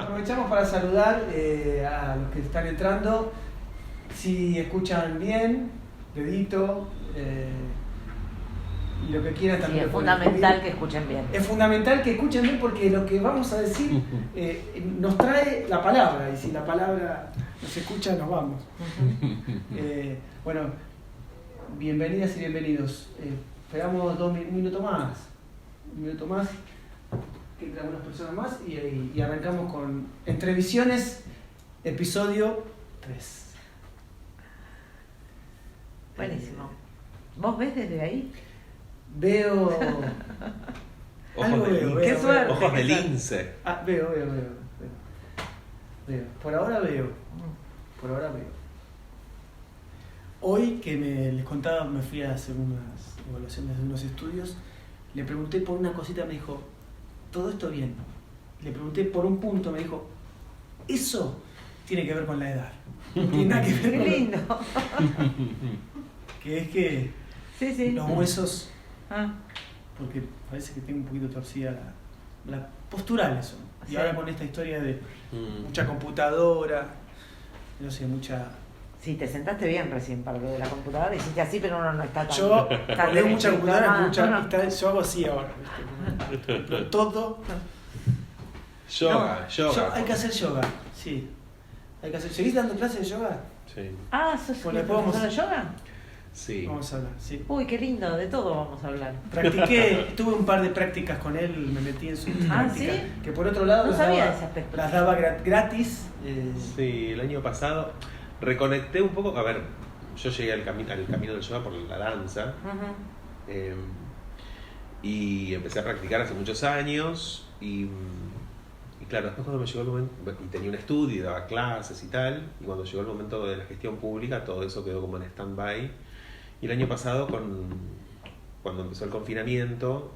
aprovechamos para saludar a los que están entrando. Si escuchan bien, dedito, y lo que quieran también. Sí, es fundamental que escuchen bien. Es fundamental que escuchen bien porque lo que vamos a decir nos trae la palabra, y si la palabra no se escucha, nos vamos. Bueno, bienvenidas y bienvenidos. Esperamos un minuto más, que entre algunas personas más, y arrancamos con Entrevisiones, episodio 3. Buenísimo. ¿Vos ves desde ahí? Veo. Ojos de lince. Qué suerte. Ojos de lince. Veo. Por ahora veo. Hoy que les contaba, me fui a hacer unas evaluaciones de unos estudios, le pregunté por una cosita, me dijo, todo esto bien. Le pregunté por un punto, me dijo, eso tiene que ver con la edad. No tiene nada que ver Qué con lindo. que es que Sí. los huesos, Ah, porque parece que tengo un poquito torcida la postural eso. Y sí. ahora con esta historia de mucha computadora, no sé, mucha... sí, te sentaste bien recién para lo de la computadora, hiciste así, pero uno no está tan... Yo leo mucha computadora, No. yo hago así ahora, ¿viste? Pero todo... Yoga. Hay que hacer yoga, sí. ¿Seguís dando clases de yoga? Sí. ¿Sos Bueno, un después profesor de yoga? Sí. Vamos a hablar, sí. Uy, qué lindo, de todo vamos a hablar. Tuve un par de prácticas con él, me metí en sus prácticas. ¿sí? Que por otro lado No sabía de ese aspecto. las daba gratis. Sí, el año pasado reconecté un poco. A ver, yo llegué al camino del yoga por la danza. Y empecé a practicar hace muchos años. Y claro, después cuando me llegó el momento, y tenía un estudio y daba clases y tal, y cuando llegó el momento de la gestión pública, todo eso quedó como en stand-by. Y el año pasado, cuando empezó el confinamiento,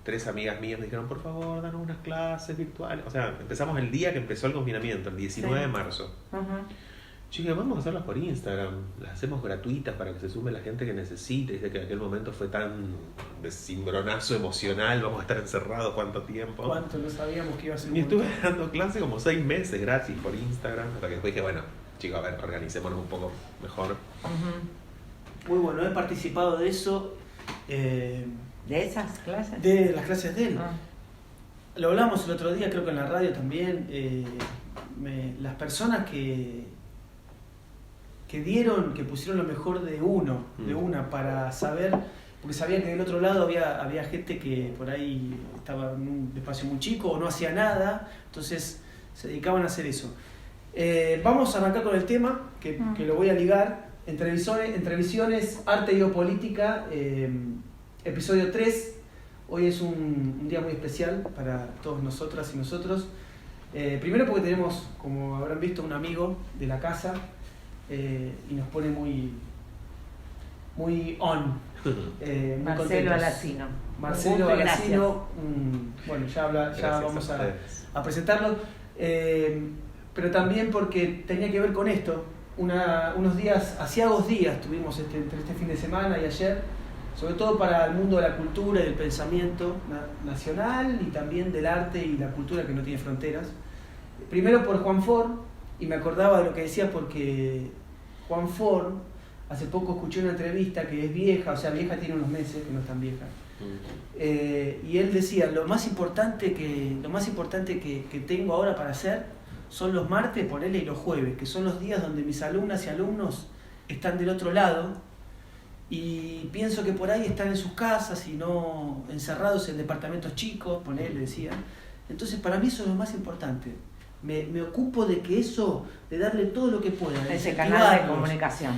3 amigas mías me dijeron, por favor, danos unas clases virtuales. O sea, empezamos el día que empezó el confinamiento, el 19 de marzo. Yo dije, vamos a hacerlas por Instagram, las hacemos gratuitas para que se sume la gente que necesite. Dice que en aquel momento fue tan de cimbronazo emocional, vamos a estar encerrados cuánto tiempo. ¿Cuánto no sabíamos que iba a ser? Y estuve dando clases como 6 meses gratis por Instagram, hasta que después dije, bueno, chicos, a ver, organicémonos un poco mejor. Muy bueno, he participado de eso. ¿De esas clases? De las clases de él. Lo hablamos el otro día, creo que en la radio también. Las personas que pusieron lo mejor de una para saber, porque sabían que del otro lado había gente que por ahí estaba en un espacio muy chico o no hacía nada, entonces se dedicaban a hacer eso. Vamos a arrancar con el tema, que lo voy a ligar. Entrevisiones, arte y geopolítica, episodio 3. Hoy es un día muy especial para todos nosotras y nosotros. Primero porque tenemos, como habrán visto, un amigo de la casa, y nos pone muy on. Muy Marcelo Alacino. Marcelo Alacino, bueno, ya vamos a presentarlo. Pero también porque tenía que ver con esto. Asiagos días tuvimos entre este fin de semana y ayer, sobre todo para el mundo de la cultura y del pensamiento nacional y también del arte y la cultura que no tiene fronteras. Primero por Juan Ford, y me acordaba de lo que decía porque Juan Ford, hace poco escuché una entrevista que es vieja, o sea, vieja tiene unos meses, que no es tan vieja. Y él decía, lo más importante que tengo ahora para hacer son los martes, ponele, y los jueves, que son los días donde mis alumnas y alumnos están del otro lado, y pienso que por ahí están en sus casas y no encerrados en departamentos chicos, ponele, decía. Entonces para mí eso es lo más importante. Me ocupo de que eso, de darle todo lo que pueda, de ese canal de comunicación,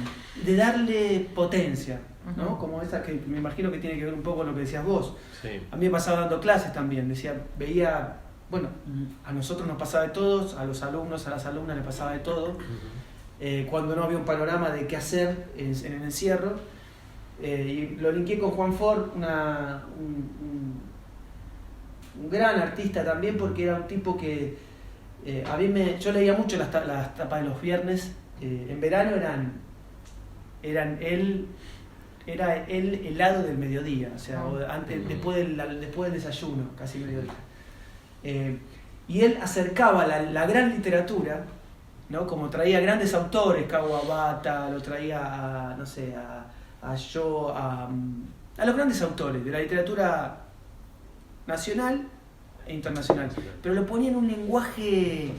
de darle potencia, ¿no? Como esa que me imagino que tiene que ver un poco con lo que decías vos. Sí. A mí me pasaba dando clases también, veía, bueno, a nosotros nos pasaba de todos, a los alumnos, a las alumnas les pasaba de todo, cuando no había un panorama de qué hacer en el encierro, y lo linké con Juan Ford, un gran artista también, porque era un tipo que yo leía mucho las tapas de los viernes. En verano era el helado del mediodía, o sea, después del desayuno, casi mediodía. y él acercaba la gran literatura, ¿no? Como traía grandes autores, Kawabata, lo traía a, no sé, a los grandes autores de la literatura nacional e internacional, pero lo ponía en un lenguaje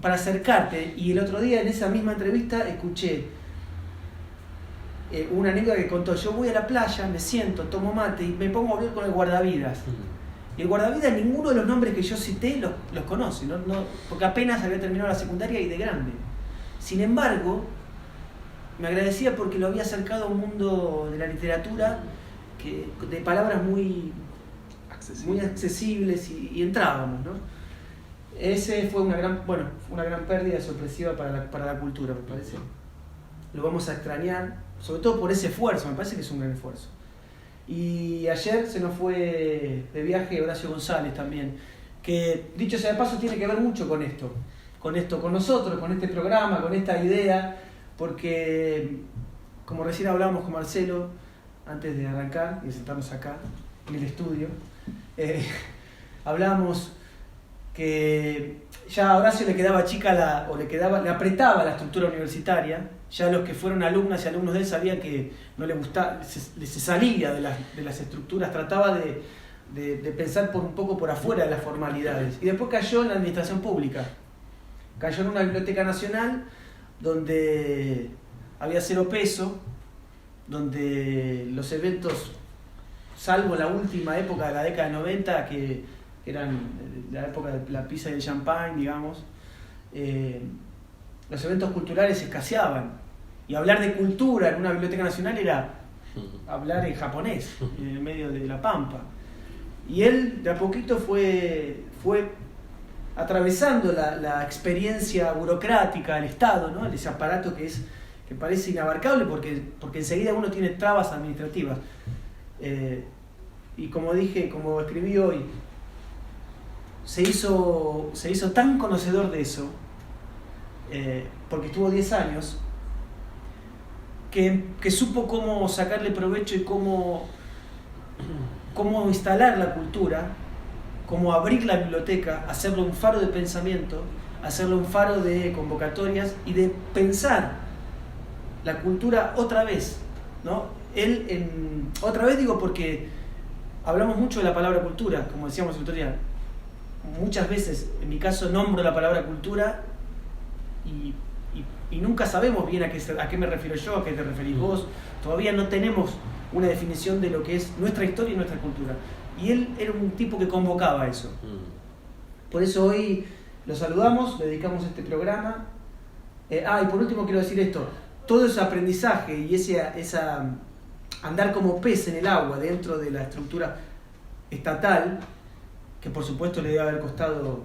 para acercarte. Y el otro día en esa misma entrevista escuché una anécdota que contó: yo voy a la playa, me siento, tomo mate y me pongo a hablar con el guardavidas. Y el guardavidas, ninguno de los nombres que yo cité los conoce, ¿no? Porque apenas había terminado la secundaria y de grande. Sin embargo, me agradecía porque lo había acercado a un mundo de la literatura de palabras muy accesibles y entrábamos, ¿no? Ese fue una gran pérdida sorpresiva para la cultura, me parece. Lo vamos a extrañar, sobre todo por ese esfuerzo, me parece que es un gran esfuerzo. Y ayer se nos fue de viaje Horacio González también, que dicho sea de paso tiene que ver mucho con esto, con nosotros, con este programa, con esta idea, porque como recién hablábamos con Marcelo antes de arrancar y de sentarnos acá en el estudio, hablábamos que ya a Horacio le quedaba chica le apretaba la estructura universitaria. Ya los que fueron alumnas y alumnos de él sabían que no le gustaba, se salía de las estructuras, trataba de pensar un poco por afuera de las formalidades. Y después cayó en la administración pública, cayó en una biblioteca nacional donde había 0 peso, donde los eventos, salvo la última época de la década del 90, que eran la época de la pizza y el champán, digamos, los eventos culturales escaseaban. Y hablar de cultura en una biblioteca nacional era hablar en japonés, en el medio de la pampa. Y él de a poquito fue atravesando la experiencia burocrática del Estado, ¿no? Ese aparato que parece inabarcable porque enseguida uno tiene trabas administrativas. Y como escribí hoy, se hizo tan conocedor de eso, porque estuvo 10 años, que supo cómo sacarle provecho y cómo instalar la cultura, cómo abrir la biblioteca, hacerlo un faro de pensamiento, hacerlo un faro de convocatorias y de pensar la cultura otra vez, ¿no? Otra vez digo porque hablamos mucho de la palabra cultura, como decíamos el otro día. Muchas veces, en mi caso, nombro la palabra cultura y nunca sabemos bien a qué me refiero yo, a qué te referís vos. Todavía no tenemos una definición de lo que es nuestra historia y nuestra cultura. Y él era un tipo que convocaba eso. Por eso hoy lo saludamos, le dedicamos este programa. Y por último quiero decir esto: todo ese aprendizaje y esa andar como pez en el agua dentro de la estructura estatal, que por supuesto le debe haber costado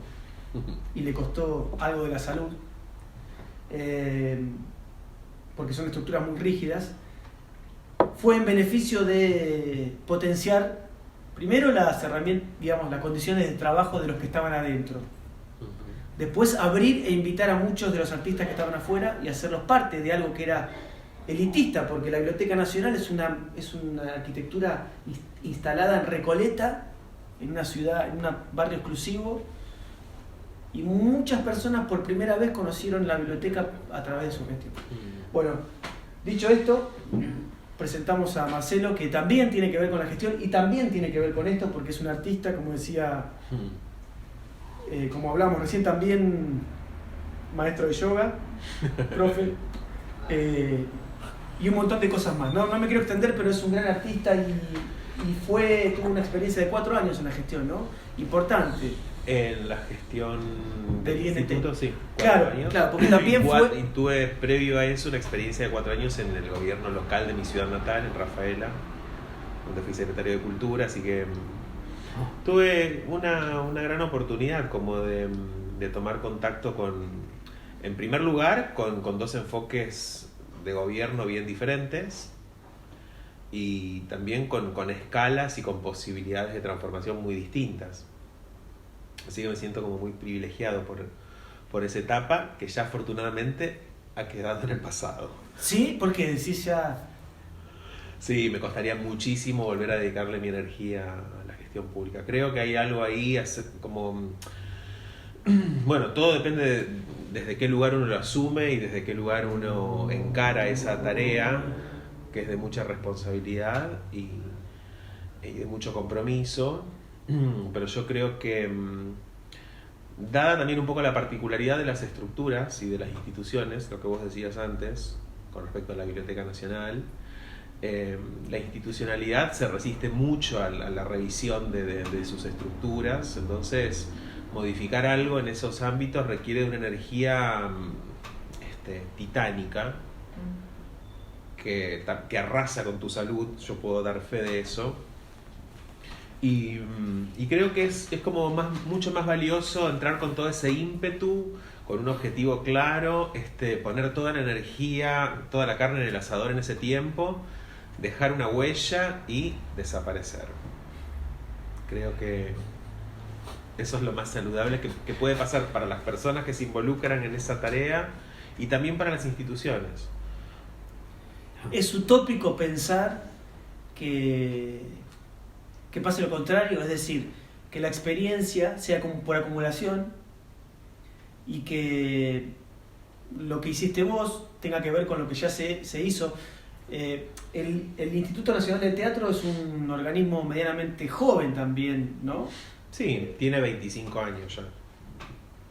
y le costó algo de la salud, porque son estructuras muy rígidas, fue en beneficio de potenciar primero las herramientas, digamos, las condiciones de trabajo de los que estaban adentro. Después abrir e invitar a muchos de los artistas que estaban afuera y hacerlos parte de algo que era elitista, porque la Biblioteca Nacional es una arquitectura instalada en Recoleta, en una ciudad, en un barrio exclusivo, y muchas personas por primera vez conocieron la biblioteca a través de su gestión. Bueno, dicho esto, presentamos a Marcelo, que también tiene que ver con la gestión y también tiene que ver con esto, porque es un artista, como decía, como hablamos recién, también maestro de yoga, profe, y un montón de cosas más. No me quiero extender, pero es un gran artista y tuvo una experiencia de 4 años en la gestión, ¿no? Importante. En la gestión del instituto, sí. Claro, porque también y tuve previo a eso una experiencia de 4 años en el gobierno local de mi ciudad natal, en Rafaela, donde fui secretario de Cultura, así que tuve una gran oportunidad como de tomar contacto en primer lugar, con 2 enfoques de gobierno bien diferentes y también con escalas y con posibilidades de transformación muy distintas. Así que me siento como muy privilegiado por esa etapa que ya afortunadamente ha quedado en el pasado. ¿Sí? Porque decís ya... Sí, me costaría muchísimo volver a dedicarle mi energía a la gestión pública. Creo que hay algo ahí como Bueno, todo depende desde qué lugar uno lo asume y desde qué lugar uno encara esa tarea, que es de mucha responsabilidad y de mucho compromiso. Pero yo creo que, dada también un poco la particularidad de las estructuras y de las instituciones, lo que vos decías antes con respecto a la Biblioteca Nacional, la institucionalidad se resiste mucho a la revisión de sus estructuras. Entonces modificar algo en esos ámbitos requiere de una energía titánica que arrasa con tu salud. Yo puedo dar fe de eso. Y creo que es como mucho más valioso entrar con todo ese ímpetu, con un objetivo claro, poner toda la energía, toda la carne en el asador en ese tiempo, dejar una huella y desaparecer. Creo que eso es lo más saludable que puede pasar para las personas que se involucran en esa tarea y también para las instituciones. Es utópico pensar que pase lo contrario, es decir, que la experiencia sea como por acumulación y que lo que hiciste vos tenga que ver con lo que ya se hizo. El Instituto Nacional del Teatro es un organismo medianamente joven también, ¿no? Sí, tiene 25 años ya.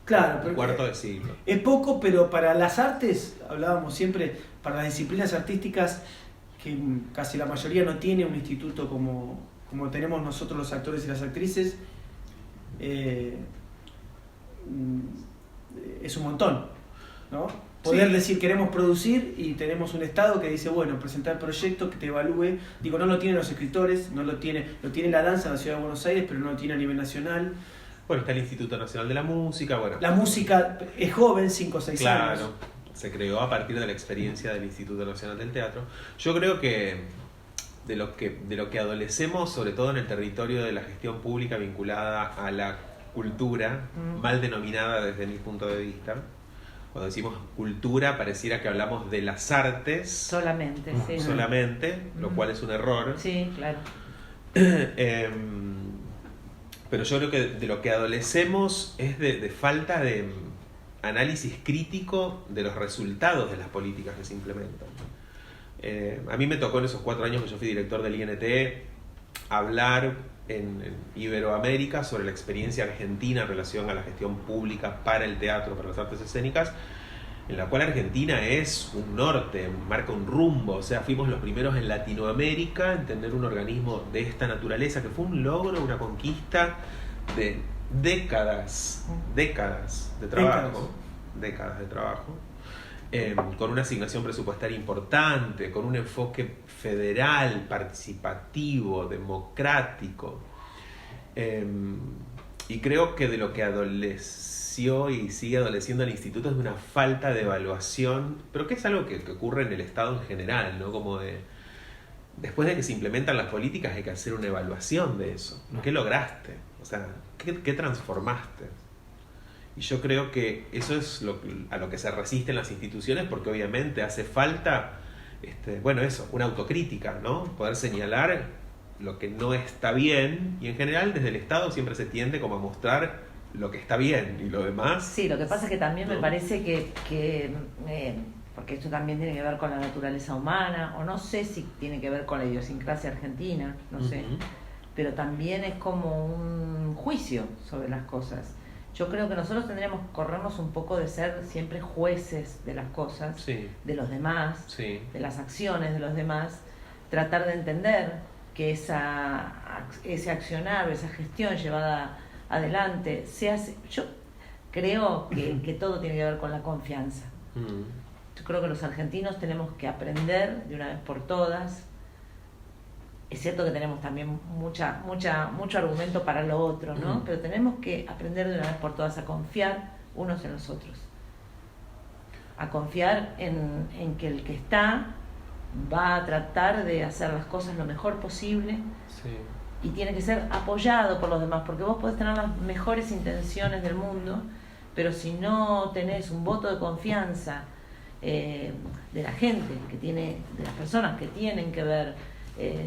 Claro, pero cuarto de siglo. Es poco, pero para las artes, hablábamos siempre, para las disciplinas artísticas, que casi la mayoría no tiene un instituto como tenemos nosotros los actores y las actrices, es un montón, ¿no? Poder decir queremos producir y tenemos un Estado que dice, bueno, presentar proyectos que te evalúe. Digo, no lo tienen los escritores, lo tiene la danza en la Ciudad de Buenos Aires, pero no lo tiene a nivel nacional. Bueno, está el Instituto Nacional de la Música. Bueno, la música es joven, 5 o 6 años. Claro, se creó a partir de la experiencia del Instituto Nacional del Teatro. Yo creo que de lo que adolecemos, sobre todo en el territorio de la gestión pública vinculada a la cultura, mal denominada desde mi punto de vista. Cuando decimos cultura, pareciera que hablamos de las artes. Solamente, sí. Solamente, lo cual es un error. Sí, claro. Pero yo creo que de lo que adolecemos es de falta de análisis crítico de los resultados de las políticas que se implementan. A mí me tocó en esos 4 años que yo fui director del INT hablar en Iberoamérica sobre la experiencia argentina en relación a la gestión pública para el teatro, para las artes escénicas, en la cual Argentina es un norte, marca un rumbo. O sea, fuimos los primeros en Latinoamérica en tener un organismo de esta naturaleza, que fue un logro, una conquista de décadas de trabajo, con una asignación presupuestaria importante, con un enfoque federal, participativo, democrático. Y creo que de lo que adoleció y sigue adoleciendo el instituto es de una falta de evaluación, pero que es algo que ocurre en el Estado en general, ¿no? Como después de que se implementan las políticas hay que hacer una evaluación de eso. ¿Qué lograste? O sea, ¿qué transformaste? Y yo creo que eso es a lo que se resisten las instituciones, porque obviamente hace falta, una autocrítica, ¿no? Poder señalar lo que no está bien, y en general desde el Estado siempre se tiende como a mostrar lo que está bien y lo demás. Sí, lo que pasa es que también ¿no? Me parece que porque esto también tiene que ver con la naturaleza humana, o no sé si tiene que ver con la idiosincrasia argentina, no sé, pero también es como un juicio sobre las cosas. Yo creo que nosotros tendríamos que corrernos un poco de ser siempre jueces de las cosas, sí, de los demás, sí, de las acciones de los demás, tratar de entender que ese accionar, esa gestión llevada adelante, yo creo que todo tiene que ver con la confianza. Yo creo que los argentinos tenemos que aprender de una vez por todas. Es cierto que tenemos también mucho argumento para lo otro, ¿no? Pero tenemos que aprender de una vez por todas a confiar unos en los otros. A confiar en que el que está va a tratar de hacer las cosas lo mejor posible. sí. Y tiene que ser apoyado por los demás, porque vos podés tener las mejores intenciones del mundo, pero si no tenés un voto de confianza de la gente, de las personas que tienen que ver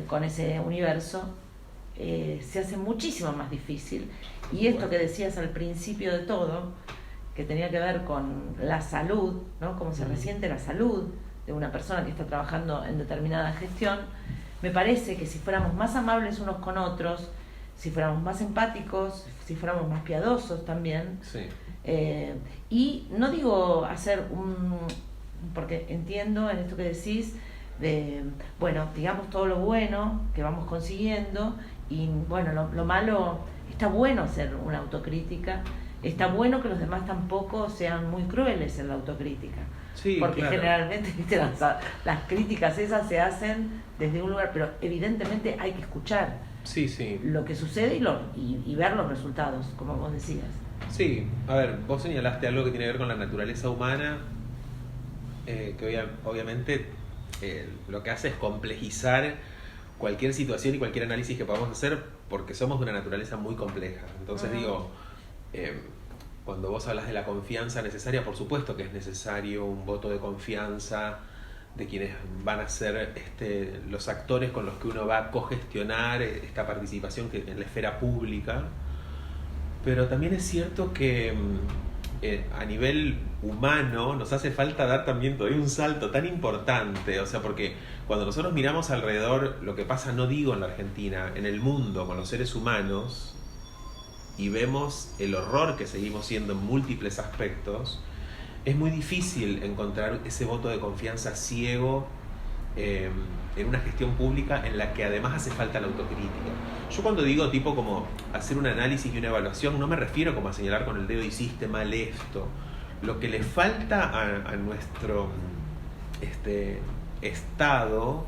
con ese universo, se hace muchísimo más difícil. Y esto que decías al principio de todo, que tenía que ver con la salud, ¿no? Cómo se resiente la salud de una persona que está trabajando en determinada gestión, me parece que si fuéramos más amables unos con otros, si fuéramos más empáticos, si fuéramos más piadosos también, sí. Y no digo hacer porque entiendo en esto que decís, bueno, digamos todo lo bueno que vamos consiguiendo, y bueno, lo malo, está bueno hacer una autocrítica, está bueno que los demás tampoco sean muy crueles en la autocrítica. Sí, porque claro. Generalmente, ¿viste? Las críticas esas se hacen desde un lugar, pero evidentemente hay que escuchar Sí. lo que sucede y ver los resultados, como vos decías. Sí, a ver, vos señalaste algo que tiene que ver con la naturaleza humana, que obviamente lo que hace es complejizar cualquier situación y cualquier análisis que podamos hacer, porque somos de una naturaleza muy compleja. Entonces digo, cuando vos hablas de la confianza necesaria, por supuesto que es necesario un voto de confianza de quienes van a ser los actores con los que uno va a cogestionar esta participación en la esfera pública. Pero también es cierto que a nivel humano nos hace falta dar también todavía un salto tan importante, o sea, porque cuando nosotros miramos alrededor lo que pasa, no digo en la Argentina, en el mundo con los seres humanos, y vemos el horror que seguimos siendo en múltiples aspectos, es muy difícil encontrar ese voto de confianza ciego en una gestión pública en la que además hace falta la autocrítica. Yo cuando digo tipo como hacer un análisis y una evaluación, no me refiero como a señalar con el dedo hiciste mal esto. Lo que le falta a nuestro Estado,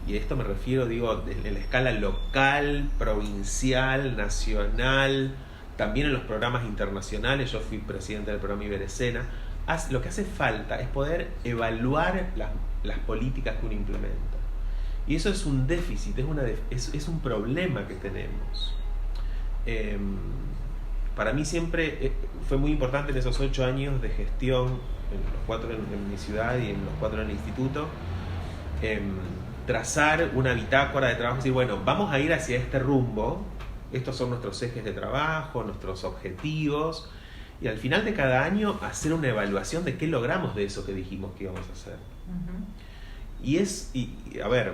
y a esto me refiero, digo, en la escala local, provincial, nacional, también en los programas internacionales. Yo fui presidente del programa Iberescena. Lo que hace falta es poder evaluar las políticas que uno implementa. Y eso es un déficit, es un problema que tenemos. Para mí siempre fue muy importante en esos 8 años de gestión, en los 4 en mi ciudad y en los 4 en el instituto, trazar una bitácora de trabajo, decir, bueno, vamos a ir hacia este rumbo, estos son nuestros ejes de trabajo, nuestros objetivos, y al final de cada año hacer una evaluación de qué logramos de eso que dijimos que íbamos a hacer. Y a ver,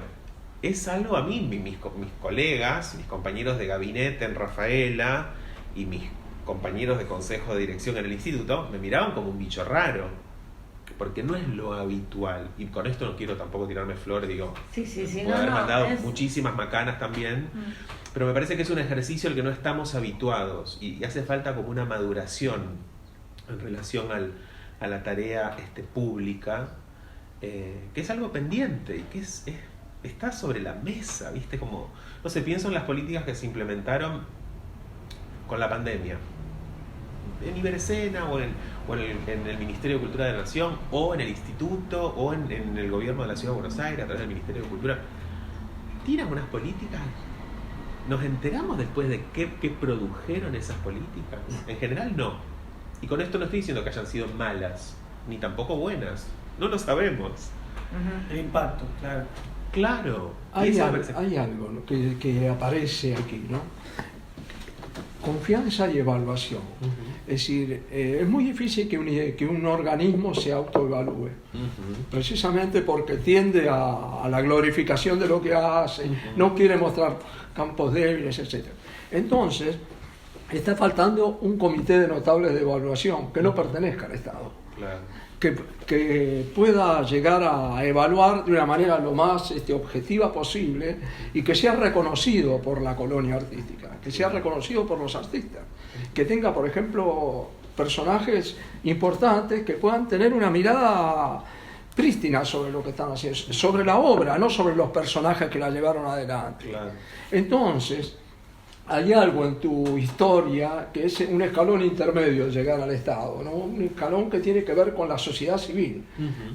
es algo a mí, mis colegas, mis compañeros de gabinete en Rafaela y mis compañeros de consejo de dirección en el instituto me miraban como un bicho raro, porque no es lo habitual. Y con esto no quiero tampoco tirarme flores, digo, puedo haber mandado muchísimas macanas también, pero me parece que es un ejercicio al que no estamos habituados y hace falta como una maduración en relación a la tarea pública, que es algo pendiente y que está sobre la mesa, ¿viste? Como, no sé, pienso en las políticas que se implementaron con la pandemia, en Iberescena o en el Ministerio de Cultura de la Nación, o en el Instituto, o en el gobierno de la Ciudad de Buenos Aires a través del Ministerio de Cultura. Tiran unas políticas, nos enteramos después de qué produjeron esas políticas. En general no, y con esto no estoy diciendo que hayan sido malas ni tampoco buenas, no lo sabemos. El impacto, Claro. Hay algo, ¿no? que aparece aquí, ¿no? Confianza y evaluación. Es decir, es muy difícil que un organismo se autoevalúe, precisamente porque tiende a la glorificación de lo que hace, no quiere mostrar campos débiles, etc. Entonces, está faltando un comité de notables de evaluación que no pertenezca al Estado. Claro. Que pueda llegar a evaluar de una manera lo más objetiva posible y que sea reconocido por la colonia artística, que sea reconocido por los artistas, que tenga, por ejemplo, personajes importantes que puedan tener una mirada prístina sobre lo que están haciendo, sobre la obra, no sobre los personajes que la llevaron adelante. Claro. Entonces, hay algo en tu historia que es un escalón intermedio de llegar al Estado, ¿no? Un escalón que tiene que ver con la sociedad civil,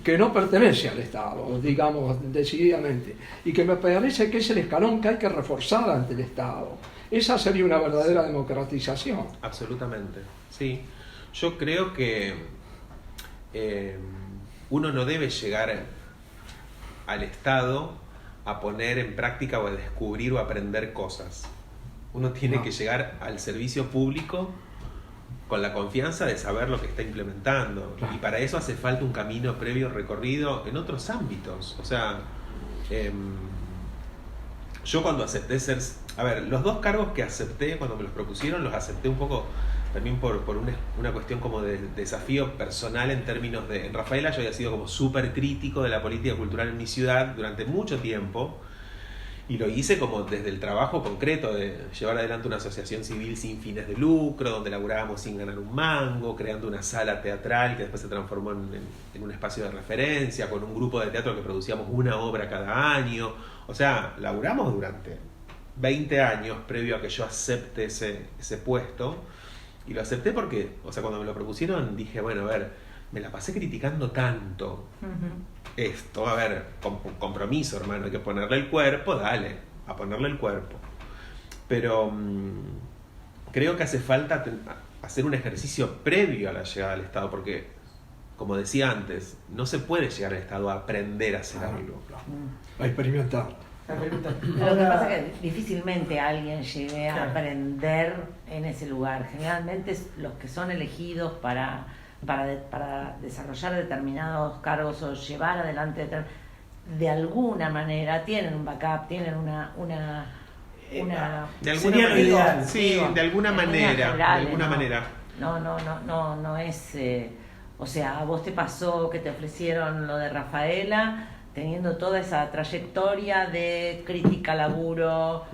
que no pertenece al Estado, digamos, decididamente, y que me parece que es el escalón que hay que reforzar ante el Estado. Esa sería una verdadera democratización. Absolutamente, sí. Yo creo que uno no debe llegar al Estado a poner en práctica o a descubrir o a aprender cosas. Uno tiene que llegar al servicio público con la confianza de saber lo que está implementando. Y para eso hace falta un camino previo recorrido en otros ámbitos. O sea, yo cuando acepté ser... A ver, los 2 cargos que acepté cuando me los propusieron, los acepté un poco también por una cuestión como de desafío personal en términos de... En Rafaela yo había sido como súper crítico de la política cultural en mi ciudad durante mucho tiempo. Y lo hice como desde el trabajo concreto de llevar adelante una asociación civil sin fines de lucro, donde laburábamos sin ganar un mango, creando una sala teatral que después se transformó en un espacio de referencia, con un grupo de teatro que producíamos una obra cada año. O sea, laburamos durante 20 años previo a que yo acepte ese puesto. Y lo acepté porque, o sea, cuando me lo propusieron dije, bueno, a ver, me la pasé criticando tanto. Esto, a ver, compromiso, hermano, hay que ponerle el cuerpo, dale, a ponerle el cuerpo. Pero creo que hace falta hacer un ejercicio previo a la llegada al Estado, porque, como decía antes, no se puede llegar al Estado a aprender a hacer algo. A experimentar. Lo que pasa es que difícilmente alguien llegue a aprender en ese lugar. Generalmente los que son elegidos para desarrollar determinados cargos o llevar adelante de alguna manera tienen un backup, tienen una de alguna manera, sí, de alguna manera. No es o sea, a vos te pasó que te ofrecieron lo de Rafaela teniendo toda esa trayectoria de crítica, laburo,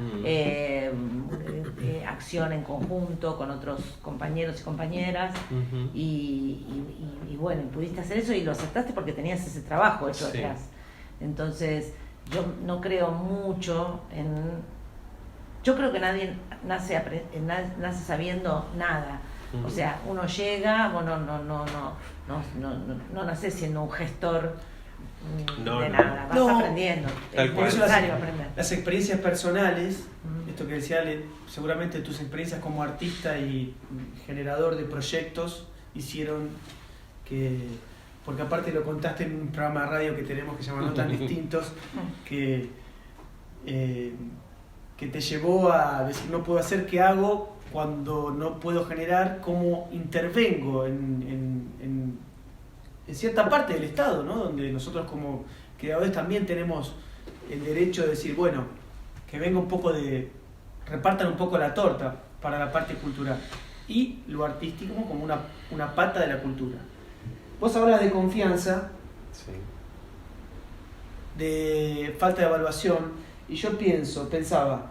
acción en conjunto con otros compañeros y compañeras, y bueno, pudiste hacer eso y lo aceptaste porque tenías ese trabajo hecho atrás. Entonces, yo no creo mucho yo creo que nadie nace sabiendo nada. O sea, uno llega, bueno, no nace siendo un gestor de nada, vas aprendiendo. Por eso las experiencias personales, esto que decía Ale, seguramente tus experiencias como artista y generador de proyectos hicieron que, porque aparte lo contaste en un programa de radio que tenemos que se llama No Tan Distintos, que te llevó a decir no puedo hacer, ¿qué hago cuando no puedo generar? ¿Cómo intervengo en cierta parte del Estado, ¿no? Donde nosotros como creadores también tenemos el derecho de decir, bueno, que venga un poco repartan un poco la torta para la parte cultural y lo artístico como una pata de la cultura. Vos hablas de confianza, de falta de evaluación, y yo pensaba,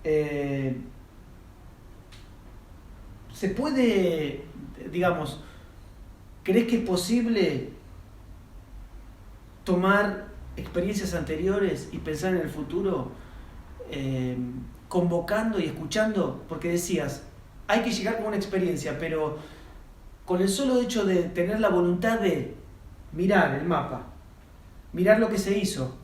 se puede, digamos, ¿crees que es posible tomar experiencias anteriores y pensar en el futuro, convocando y escuchando? Porque decías, hay que llegar con una experiencia, pero con el solo hecho de tener la voluntad de mirar el mapa, mirar lo que se hizo,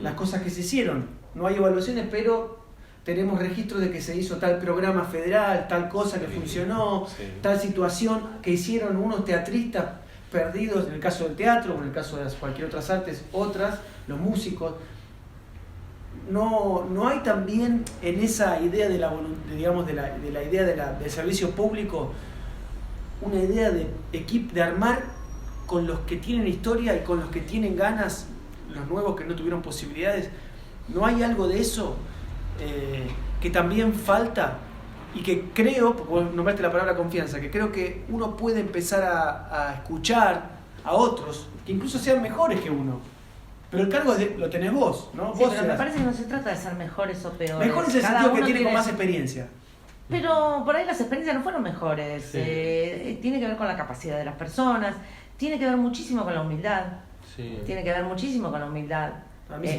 las cosas que se hicieron, no hay evaluaciones, pero tenemos registro de que se hizo tal programa federal, tal cosa que funcionó, tal situación que hicieron unos teatristas perdidos, en el caso del teatro, o en el caso de cualquier otras artes, otras, los músicos. No hay también en esa idea de la idea del servicio público una idea de armar con los que tienen historia y con los que tienen ganas, los nuevos que no tuvieron posibilidades. ¿No hay algo de eso que también falta? Y que creo, porque vos nombraste la palabra confianza, que creo que uno puede empezar a escuchar a otros que incluso sean mejores que uno. Pero el cargo lo tenés vos, ¿no? Sí, vos pero me parece que no se trata de ser mejores o peores. Mejores en el sentido que tiene con más experiencia. Pero por ahí las experiencias no fueron mejores. Sí. Tiene que ver con la capacidad de las personas, tiene que ver muchísimo con la humildad. Sí. Tiene que ver muchísimo con la humildad.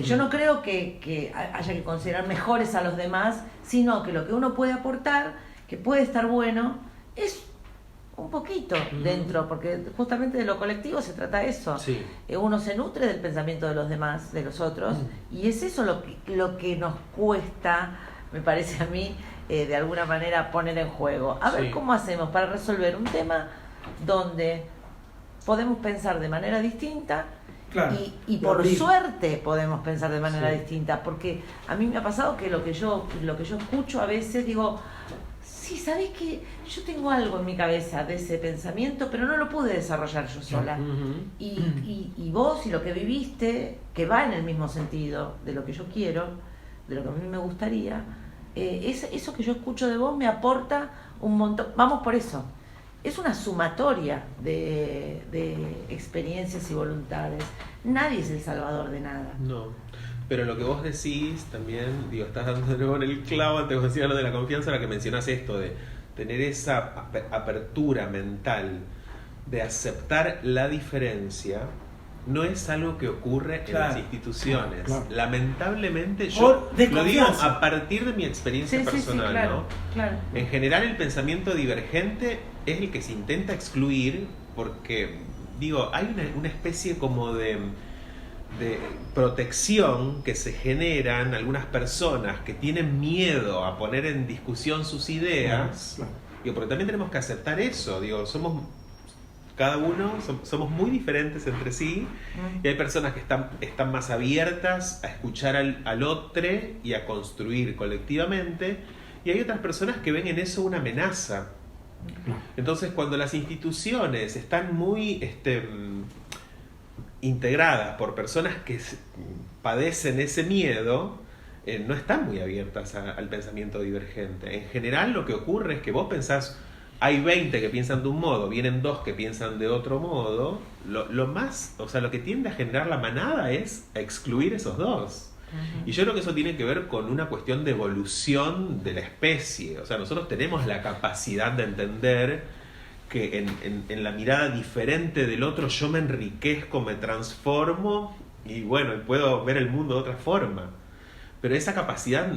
Yo no creo que haya que considerar mejores a los demás, sino que lo que uno puede aportar, que puede estar bueno, es un poquito dentro, porque justamente de lo colectivo se trata de eso. Sí. Uno se nutre del pensamiento de los demás, de los otros, y es eso lo que nos cuesta, me parece a mí, de alguna manera poner en juego. A ver cómo hacemos para resolver un tema donde podemos pensar de manera distinta Claro, y por suerte podemos pensar de manera distinta, porque a mí me ha pasado que lo que yo escucho a veces digo, sí, ¿sabés qué? Yo tengo algo en mi cabeza de ese pensamiento, pero no lo pude desarrollar yo sola. Y vos y lo que viviste, que va en el mismo sentido de lo que yo quiero, de lo que a mí me gustaría, eso que yo escucho de vos me aporta un montón. Vamos por eso. Es una sumatoria de experiencias y voluntades. Nadie es el salvador de nada. No, pero lo que vos decís también, digo, estás dando de nuevo en el clavo antes de decir lo de la confianza, ahora que mencionás esto de tener esa apertura mental de aceptar la diferencia, no es algo que ocurre en las instituciones. Claro. Lamentablemente, yo lo digo a partir de mi experiencia personal, claro, ¿no? Claro. En general el pensamiento divergente es el que se intenta excluir porque, digo, hay una especie como de protección que se generan algunas personas que tienen miedo a poner en discusión sus ideas. Claro. Digo, porque también tenemos que aceptar eso. Digo, cada uno somos muy diferentes entre sí y hay personas que están más abiertas a escuchar al otro y a construir colectivamente, y hay otras personas que ven en eso una amenaza. Entonces, cuando las instituciones están muy integradas por personas que padecen ese miedo, no están muy abiertas al pensamiento divergente. En general, lo que ocurre es que vos pensás, hay 20 que piensan de un modo, vienen 2 que piensan de otro modo, lo que tiende a generar la manada es a excluir esos 2. Y yo creo que eso tiene que ver con una cuestión de evolución de la especie. O sea, nosotros tenemos la capacidad de entender que en la mirada diferente del otro yo me enriquezco, me transformo y bueno, puedo ver el mundo de otra forma. Pero esa capacidad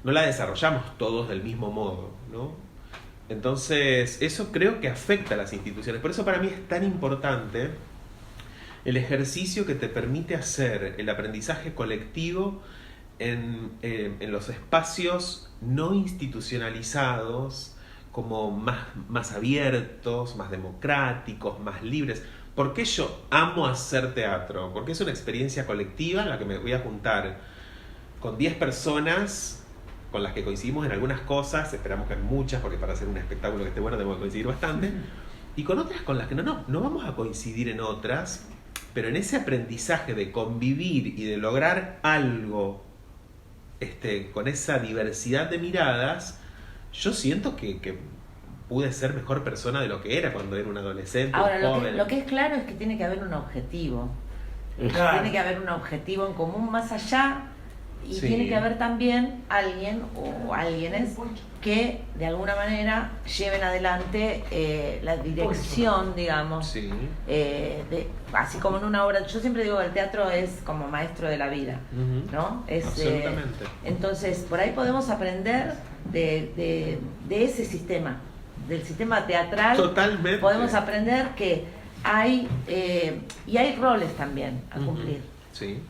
no la desarrollamos todos del mismo modo, ¿no? Entonces, eso creo que afecta a las instituciones. Por eso para mí es tan importante el ejercicio que te permite hacer el aprendizaje colectivo en los espacios no institucionalizados, como más abiertos, más democráticos, más libres. ¿Por qué yo amo hacer teatro? Porque es una experiencia colectiva en la que me voy a juntar con 10 personas con las que coincidimos en algunas cosas, esperamos que en muchas, porque para hacer un espectáculo que esté bueno tenemos que coincidir bastante, y con otras con las que no vamos a coincidir en otras, pero en ese aprendizaje de convivir y de lograr algo con esa diversidad de miradas, yo siento que pude ser mejor persona de lo que era cuando era un adolescente. Ahora, un joven. lo que es claro es que tiene que haber un objetivo. Claro. Tiene que haber un objetivo en común más allá, y Sí. tiene que haber también alguien o alguienes que de alguna manera lleven adelante la dirección, digamos, Sí. así como en una obra. Yo siempre digo que el teatro es como maestro de la vida, Ujú. ¿no? Absolutamente. Entonces, por ahí podemos aprender de ese sistema, del sistema teatral. Totalmente. Podemos aprender que hay roles también a cumplir. Sí.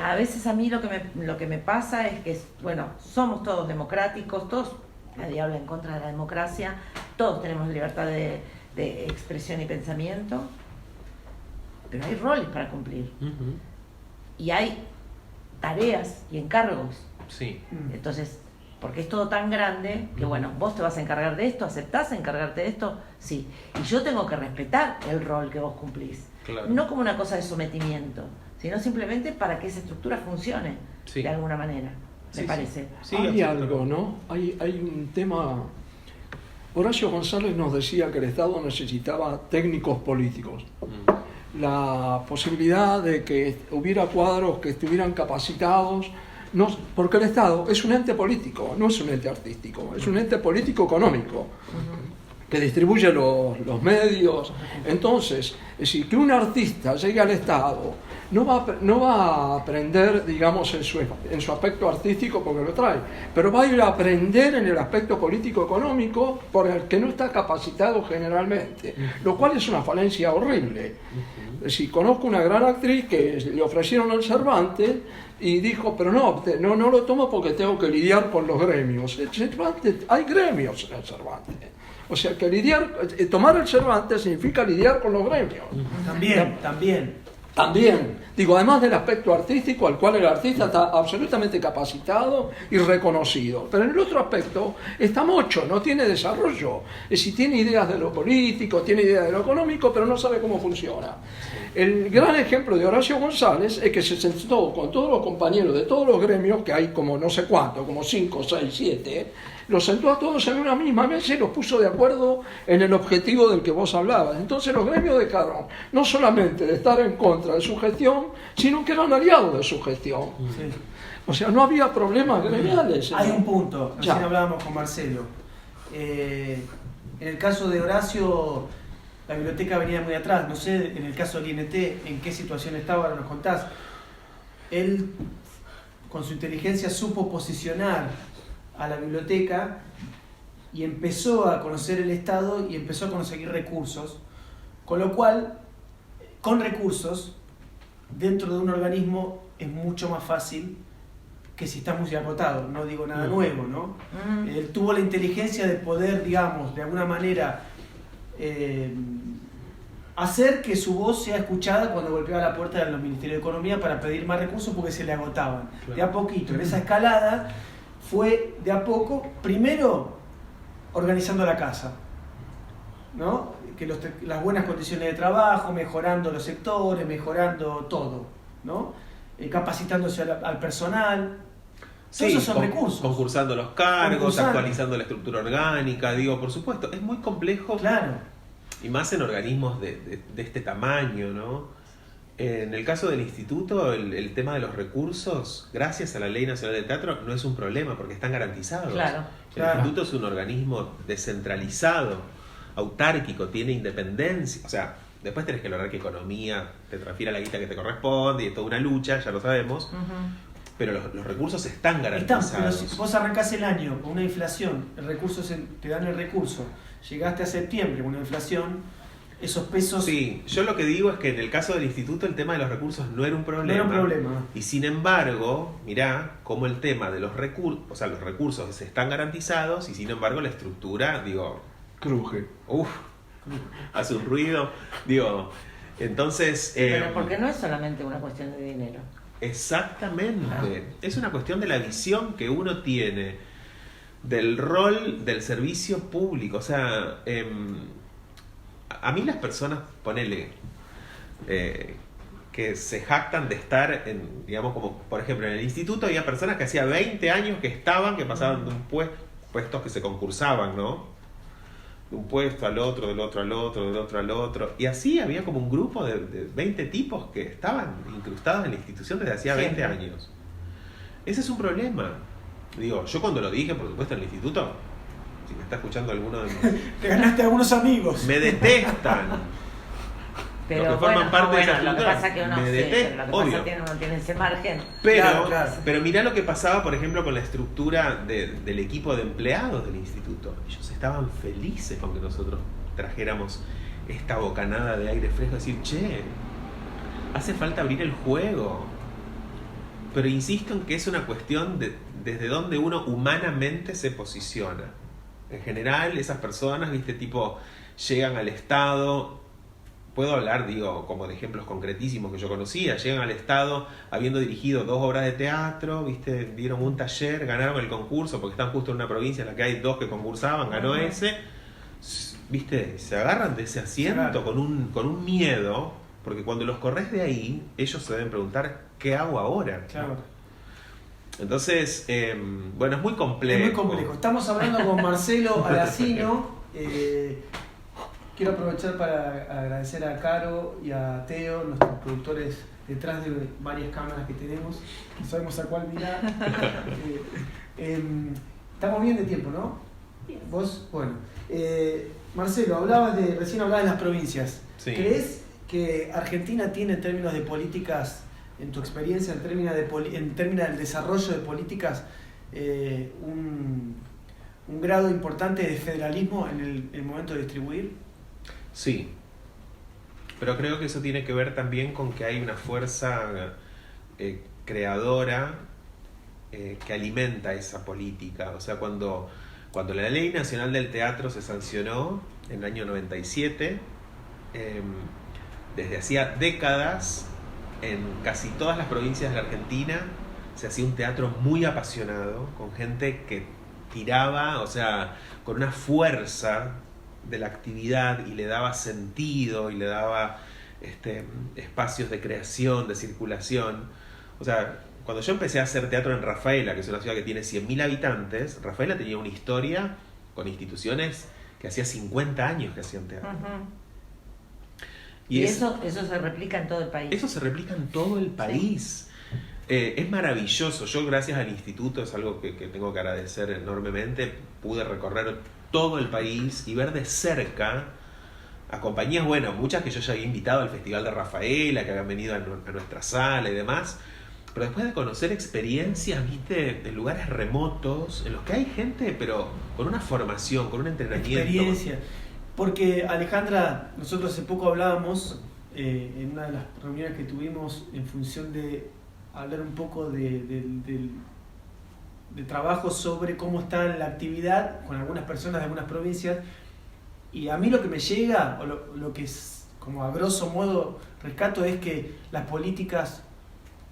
A veces a mí lo que me pasa es que, bueno, somos todos democráticos, todos, nadie habla en contra de la democracia, todos tenemos libertad de expresión y pensamiento, pero hay roles para cumplir Ujú. y hay tareas y encargos. Sí. Entonces, porque es todo tan grande que, bueno, vos te vas a encargar de esto, ¿aceptás encargarte de esto? Sí. Y yo tengo que respetar el rol que vos cumplís. Claro. No como una cosa de sometimiento, sino simplemente para que esa estructura funcione Sí. de alguna manera, Sí, me parece. Sí, Hay absolutamente. algo, ¿no? Hay un tema. Horacio González nos decía que el Estado necesitaba técnicos políticos. La posibilidad de que hubiera cuadros que estuvieran capacitados, no, porque el Estado es un ente político, no es un ente artístico, es un ente político-económico que distribuye los medios. Entonces, es decir, que un artista llegue al Estado no va a aprender, digamos, en su aspecto artístico porque lo trae, pero va a ir a aprender en el aspecto político-económico por el que no está capacitado generalmente, lo cual es una falencia horrible. Es decir, conozco una gran actriz que le ofrecieron el Cervantes y dijo, pero no lo tomo porque tengo que lidiar con los gremios. El Cervantes, hay gremios en el Cervantes. O sea que tomar el Cervantes significa lidiar con los gremios. También, digo, además del aspecto artístico, al cual el artista está absolutamente capacitado y reconocido. Pero en el otro aspecto está mocho, no tiene desarrollo. Es decir, tiene ideas de lo político, tiene ideas de lo económico, pero no sabe cómo funciona. El gran ejemplo de Horacio González es que se sentó con todos los compañeros de todos los gremios, que hay como no sé cuánto, como 5, 6, 7, los sentó a todos en una misma mesa y los puso de acuerdo en el objetivo del que vos hablabas. Entonces los gremios dejaron no solamente de estar en contra de su gestión, sino que eran aliados de su gestión. Sí. O sea, no había problemas gremiales. Hay un punto, recién hablábamos con Marcelo. En el caso de Horacio, la biblioteca venía muy atrás. No sé, en el caso del INT, en qué situación estaba, ahora nos contás. Él, con su inteligencia, supo posicionar a la biblioteca y empezó a conocer el Estado y empezó a conseguir recursos, con lo cual, con recursos, dentro de un organismo es mucho más fácil que si está muy agotado, no digo nada nuevo, ¿no? Él tuvo la inteligencia de poder, digamos, de alguna manera hacer que su voz sea escuchada cuando golpeaba la puerta del Ministerio de Economía para pedir más recursos porque se le agotaban. Claro. De a poquito, en esa escalada fue de a poco, primero organizando la casa, ¿no? Que las buenas condiciones de trabajo, mejorando los sectores, mejorando todo, ¿no? Capacitándose al personal. Sí, esos son recursos. Concursando los cargos, actualizando la estructura orgánica, digo, por supuesto, es muy complejo. Claro. Y más en organismos de este tamaño, ¿no? En el caso del instituto, el tema de los recursos, gracias a la Ley Nacional de Teatro, no es un problema porque están garantizados. Claro. El instituto es un organismo descentralizado, autárquico, tiene independencia. O sea, después tenés que lograr que economía te transfiera la guita que te corresponde y es toda una lucha, ya lo sabemos. Pero los recursos están garantizados. Pero si vos arrancás el año con una inflación, te dan el recurso, llegaste a septiembre con una inflación, esos pesos... Sí, yo lo que digo es que en el caso del instituto el tema de los recursos no era un problema. No era un problema. Y sin embargo, mirá cómo el tema de los recursos, o sea, los recursos están garantizados y sin embargo la estructura, digo... Cruje. Hace un ruido. Digo, entonces... Pero porque no es solamente una cuestión de dinero. Exactamente. Claro. Es una cuestión de la visión que uno tiene del rol del servicio público. O sea, a mí las personas, ponele, que se jactan de estar en, digamos, como por ejemplo en el instituto había personas que hacía 20 años que pasaban de un puestos que se concursaban, ¿no? De un puesto al otro, del otro al otro, del otro al otro. Y así había como un grupo de 20 tipos que estaban incrustados en la institución desde hacía 20 años. Ese es un problema. Digo, yo cuando lo dije, por supuesto, en el instituto, si me está escuchando alguno de mis... Te ganaste a algunos amigos. Me detestan. Pero los que forman parte de esa lo que pasa es que uno me detestan, lo que pasa es que uno tiene ese margen. Pero mirá lo que pasaba, por ejemplo, con la estructura del equipo de empleados del instituto. Ellos estaban felices con que nosotros trajéramos esta bocanada de aire fresco, decir, che, hace falta abrir el juego. Pero insisto en que es una cuestión de desde donde uno humanamente se posiciona. En general, esas personas, viste, tipo, llegan al Estado, puedo hablar, digo, como de ejemplos concretísimos que yo conocía, llegan al Estado habiendo dirigido 2 obras de teatro, viste, dieron un taller, ganaron el concurso porque están justo en una provincia en la que hay 2 que concursaban, ganó ese, viste, se agarran de ese asiento con un miedo, porque cuando los corres de ahí, ellos se deben preguntar, ¿qué hago ahora? Claro. Entonces, bueno, es muy complejo. Es muy complejo. Estamos hablando con Marcelo Alacino. Quiero aprovechar para agradecer a Caro y a Teo, nuestros productores detrás de varias cámaras que tenemos. No sabemos a cuál mirar. Estamos bien de tiempo, ¿no? Bien. Vos, bueno. Marcelo, recién hablabas de las provincias. Sí. ¿Crees que Argentina tiene en términos de políticas, en tu experiencia, en términos del desarrollo de políticas, un grado importante de federalismo en el momento de distribuir? Sí, pero creo que eso tiene que ver también con que hay una fuerza creadora que alimenta esa política. O sea, cuando Cuando la Ley Nacional del Teatro se sancionó en el año 97, desde hacía décadas, en casi todas las provincias de la Argentina, se hacía un teatro muy apasionado, con gente que tiraba, o sea, con una fuerza de la actividad y le daba sentido y le daba espacios de creación, de circulación. O sea, cuando yo empecé a hacer teatro en Rafaela, que es una ciudad que tiene 100.000 habitantes, Rafaela tenía una historia con instituciones que hacía 50 años que hacían teatro. Y eso se replica en todo el país. Eso se replica en todo el país. Es maravilloso. Yo, gracias al instituto, es algo que tengo que agradecer enormemente, pude recorrer todo el país y ver de cerca a compañías, bueno, muchas que yo ya había invitado al Festival de Rafaela, que habían venido a nuestra sala y demás, pero después de conocer experiencias, viste, de lugares remotos, en los que hay gente, pero con una formación, con un entrenamiento. Experiencia. Porque, Alejandra, nosotros hace poco hablábamos, en una de las reuniones que tuvimos, en función de hablar un poco de trabajo sobre cómo está la actividad con algunas personas de algunas provincias, y a mí lo que me llega, o lo que es, como a grosso modo rescato, es que las políticas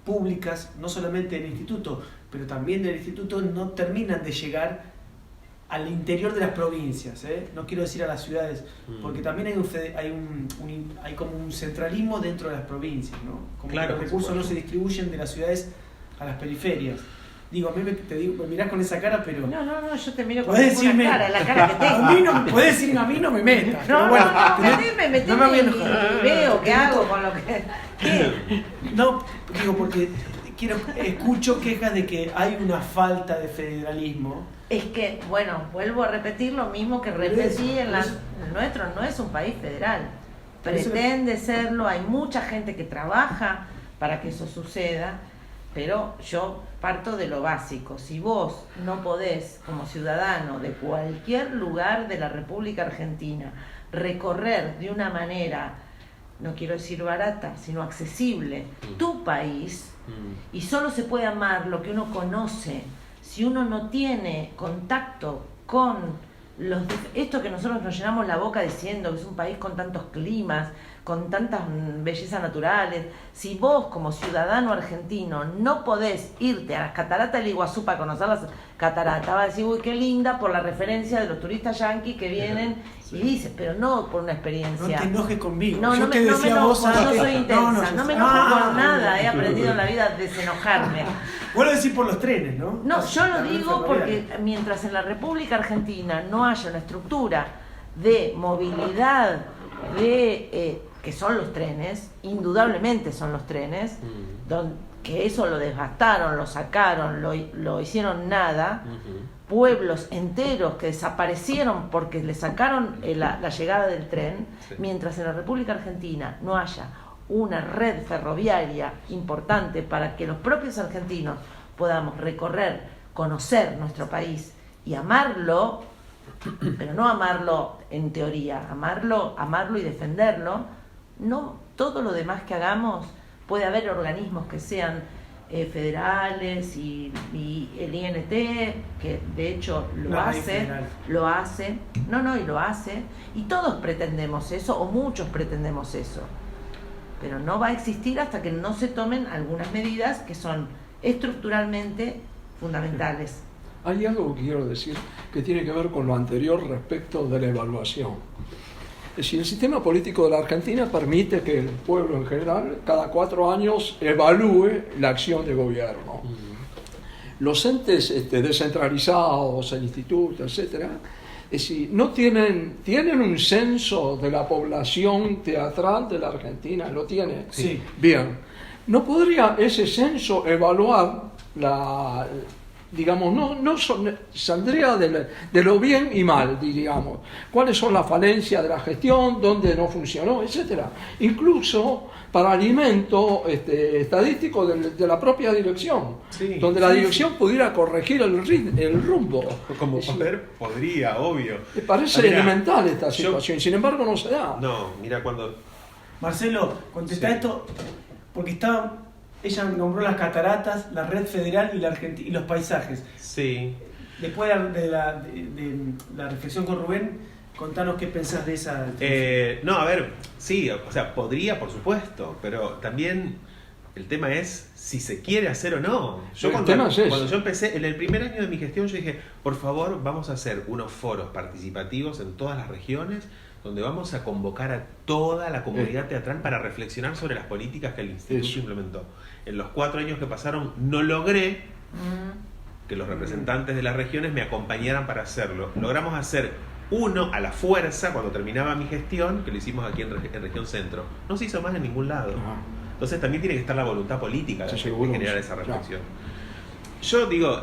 públicas, no solamente del instituto, pero también del instituto, no terminan de llegar al interior de las provincias, no quiero decir a las ciudades, porque también hay como un centralismo dentro de las provincias, ¿no? Como claro, que los recursos no se distribuyen de las ciudades a las periferias. Digo, a mí me mirás con esa cara, pero... No, yo te miro con decirme, una cara, la cara que tengo. A mí no, podés decirme, a mí no me metas. No, meteme no me voy a enojar. y veo qué hago con lo que... ¿Qué? No, digo, porque escucho quejas de que hay una falta de federalismo. Es que, bueno, vuelvo a repetir lo mismo que repetí el nuestro, no es un país federal. Pretende serlo, hay mucha gente que trabaja para que eso suceda, pero yo parto de lo básico. Si vos no podés, como ciudadano de cualquier lugar de la República Argentina, recorrer de una manera, no quiero decir barata, sino accesible, tu país, y solo se puede amar lo que uno conoce, si uno no tiene contacto con esto que nosotros nos llenamos la boca diciendo que es un país con tantos climas, con tantas bellezas naturales, si vos como ciudadano argentino no podés irte a las cataratas del Iguazú para conocer las cataratas, vas a decir, uy, qué linda, por la referencia de los turistas yanquis que vienen y dicen, pero no por una experiencia. No te enojes conmigo. No, yo no te me decía enojo, vos no soy intensa, no me enojo por nada, he aprendido en la vida a desenojarme. Vos lo decís por los trenes, ¿no? No, yo lo digo porque mientras en la República Argentina no haya una estructura de movilidad, que son los trenes, indudablemente son los trenes, que eso lo devastaron, lo sacaron, lo hicieron nada, pueblos enteros que desaparecieron porque le sacaron la llegada del tren, mientras en la República Argentina no haya una red ferroviaria importante para que los propios argentinos podamos recorrer, conocer nuestro país y amarlo, pero no amarlo en teoría, amarlo y defenderlo. No, todo lo demás que hagamos, puede haber organismos que sean federales y el INT, que de hecho lo hace, y todos pretendemos eso, o muchos pretendemos eso, pero no va a existir hasta que no se tomen algunas medidas que son estructuralmente fundamentales. Hay algo que quiero decir que tiene que ver con lo anterior respecto de la evaluación. Es decir, el sistema político de la Argentina permite que el pueblo en general cada 4 años evalúe la acción de gobierno. Los entes descentralizados, el instituto, etcétera, es decir, no tienen un censo de la población teatral de la Argentina, lo tiene. Sí. Bien, ¿no podría ese censo evaluar saldría de lo bien y mal, diríamos, cuáles son las falencias de la gestión, dónde no funcionó, etcétera, incluso para alimento estadístico de la propia dirección, donde la dirección pudiera corregir el rumbo. Como poder podría, obvio. Me parece elemental esta situación, sin embargo no se da. No, mira cuando... Marcelo, contesta esto, porque ella nombró las cataratas, la red federal y los paisajes. Sí. Después de la reflexión con Rubén, contanos qué pensás de esa. No, a ver, sí, o sea, podría, por supuesto, pero también el tema es si se quiere hacer o no. Yo cuando yo empecé, en el primer año de mi gestión, yo dije, por favor, vamos a hacer unos foros participativos en todas las regiones, donde vamos a convocar a toda la comunidad teatral para reflexionar sobre las políticas que el instituto implementó. En los 4 años que pasaron no logré que los representantes de las regiones me acompañaran para hacerlo. Logramos hacer uno a la fuerza cuando terminaba mi gestión, que lo hicimos aquí en Región Centro. No se hizo más en ningún lado. Entonces también tiene que estar la voluntad política de generar esa reflexión. Yo digo,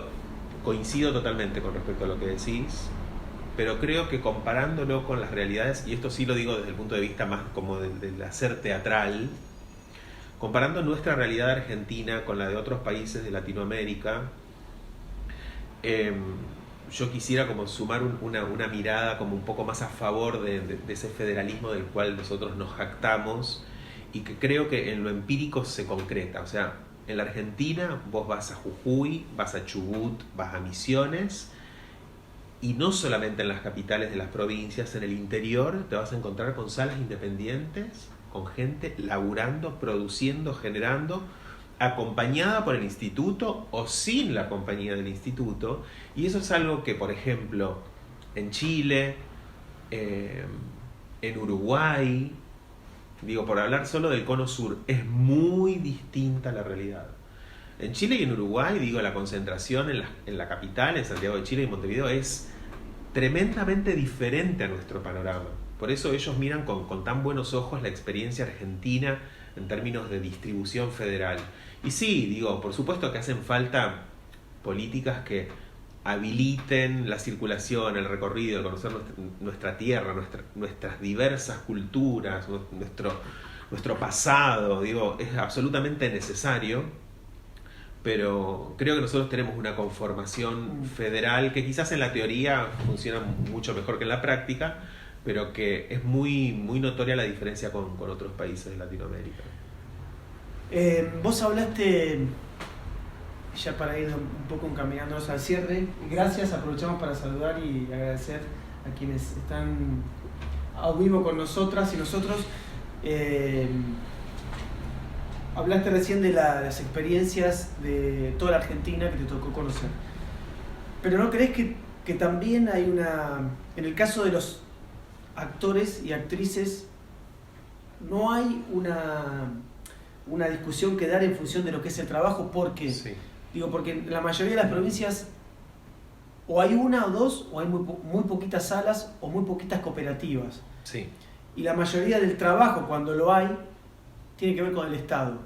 coincido totalmente con respecto a lo que decís, pero creo que comparándolo con las realidades, y esto sí lo digo desde el punto de vista más como del hacer teatral, comparando nuestra realidad argentina con la de otros países de Latinoamérica, yo quisiera como sumar una mirada como un poco más a favor de ese federalismo del cual nosotros nos jactamos y que creo que en lo empírico se concreta. O sea, en la Argentina vos vas a Jujuy, vas a Chubut, vas a Misiones, y no solamente en las capitales de las provincias, en el interior te vas a encontrar con salas independientes, con gente laburando, produciendo, generando, acompañada por el instituto o sin la compañía del instituto. Y eso es algo que, por ejemplo, en Chile, en Uruguay, digo, por hablar solo del Cono Sur, es muy distinta la realidad. En Chile y en Uruguay, digo, la concentración en la capital, en Santiago de Chile y Montevideo, es tremendamente diferente a nuestro panorama. Por eso ellos miran con tan buenos ojos la experiencia argentina en términos de distribución federal. Y sí, digo, por supuesto que hacen falta políticas que habiliten la circulación, el recorrido, el conocer nuestra tierra, nuestras diversas culturas, nuestro pasado, digo, es absolutamente necesario, pero creo que nosotros tenemos una conformación federal que quizás en la teoría funciona mucho mejor que en la práctica, pero que es muy, muy notoria la diferencia con otros países de Latinoamérica. Vos hablaste, ya para ir un poco encaminándonos al cierre, gracias, aprovechamos para saludar y agradecer a quienes están a vivo con nosotras y nosotros. Hablaste recién de las experiencias de toda la Argentina que te tocó conocer, pero ¿no crees que también hay en el caso de los actores y actrices, no hay una discusión que dar en función de lo que es el trabajo? Porque porque en la mayoría de las provincias o hay una o dos, o hay muy poquitas salas o muy poquitas cooperativas. Y la mayoría del trabajo, cuando lo hay, tiene que ver con el Estado.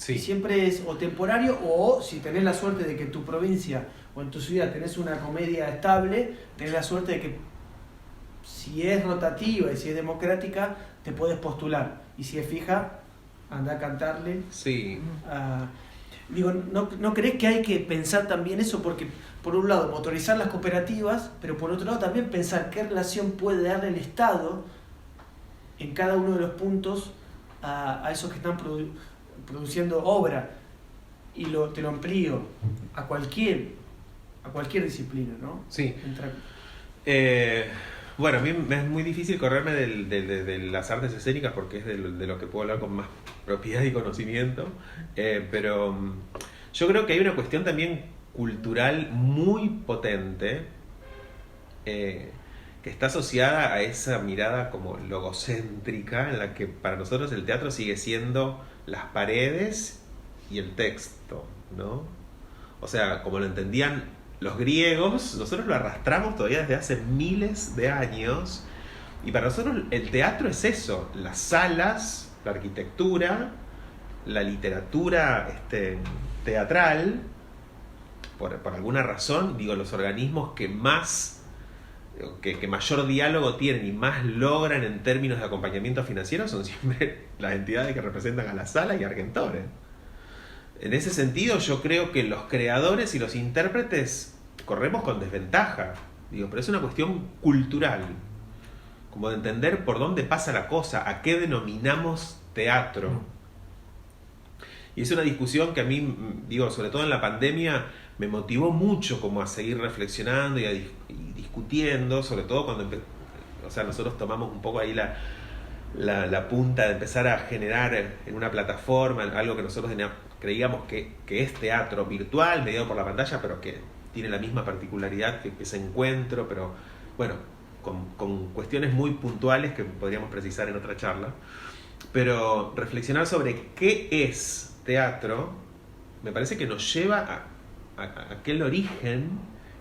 Y siempre es o temporario, o si tenés la suerte de que en tu provincia o en tu ciudad tenés una comedia estable, tenés la suerte de que si es rotativa y si es democrática, te podés postular. Y si es fija, anda a cantarle. Digo, ¿no crees que hay que pensar también eso? Porque, por un lado, motorizar las cooperativas, pero por otro lado también pensar qué relación puede darle el Estado en cada uno de los puntos a esos que están produciendo obra. Y te lo amplío a cualquier disciplina, ¿no? Bueno, a mí me es muy difícil correrme de las artes escénicas porque es de lo que puedo hablar con más propiedad y conocimiento, pero yo creo que hay una cuestión también cultural muy potente que está asociada a esa mirada como logocéntrica en la que para nosotros el teatro sigue siendo las paredes y el texto, ¿no? O sea, como lo entendían los griegos, nosotros lo arrastramos todavía desde hace miles de años, y para nosotros el teatro es eso, las salas, la arquitectura, la literatura teatral, por alguna razón, digo, los organismos que mayor diálogo tienen y más logran en términos de acompañamiento financiero son siempre las entidades que representan a la sala y a Argentores. En ese sentido, yo creo que los creadores y los intérpretes corremos con desventaja, pero es una cuestión cultural, como de entender por dónde pasa la cosa, a qué denominamos teatro. Y es una discusión que a mí, sobre todo en la pandemia, me motivó mucho como a seguir reflexionando y discutiendo, sobre todo cuando nosotros tomamos un poco ahí la punta de empezar a generar en una plataforma algo que nosotros creíamos que es teatro virtual, mediado por la pantalla, pero que tiene la misma particularidad que ese encuentro, pero bueno, con cuestiones muy puntuales que podríamos precisar en otra charla. Pero reflexionar sobre qué es teatro me parece que nos lleva a aquel origen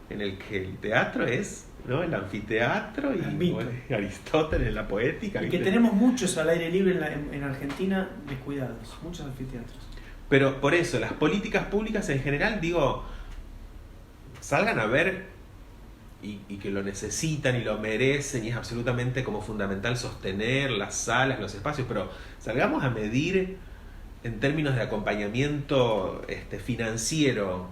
en el que el teatro es, ¿no?, el anfiteatro y Aristóteles en la poética. Y que tenemos muchos al aire libre en Argentina descuidados, muchos anfiteatros. Pero por eso, las políticas públicas en general, digo, salgan a ver y que lo necesitan y lo merecen, y es absolutamente como fundamental sostener las salas, los espacios, pero salgamos a medir en términos de acompañamiento financiero